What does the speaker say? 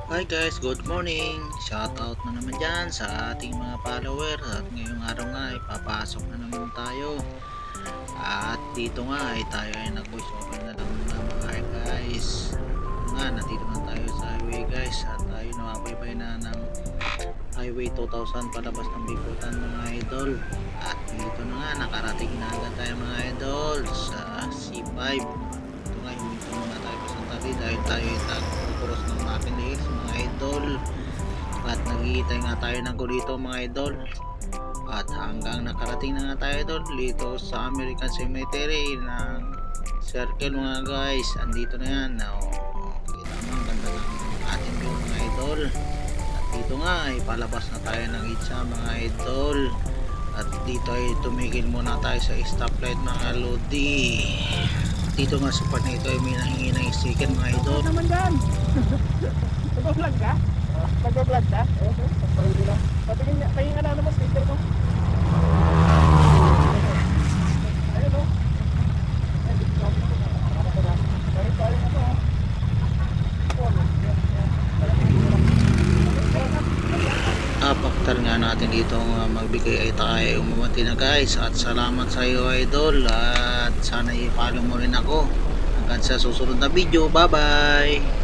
Hi guys, good morning! Shoutout na naman dyan sa ating mga follower at ngayong araw nga ay papasok na naman tayo at dito nga ay tayo ay nag-voice over na lang muna mga guys. Nga, nandito na tayo sa highway guys at tayo nakabaybay na ng highway 2000 palabas ng Bicutan mga idol at dito na nga nakarating na agad tayo mga idol sa C5. Ito nga, huminto muna tayo pasantali dahil tayo ay nagpupuros ng Mapping Hills mga idol at naghihintay nga tayo ng kulito mga idol at hanggang nakarating na nga tayo idol dito sa American Cemetery ng circle mga guys. Andito na yan, kita mo ang ganda ng ating view mga idol at dito nga ay palabas na tayo ng itsa mga idol at dito ay tumigil muna tayo sa stoplight mga lodi. Dito nga sa part na ito ay may nahingi ng sticker mga idol. Naman dyan. Nag-vlog ka? Nag-vlog ka? Parang lang. Patingin nga na naman sticker mo. Ayun o. Paktar nga natin dito magbigay ay tayo umamati na guys at salamat sa iyo idol at sana i-follow mo rin ako hanggang sa susunod na video. Bye bye.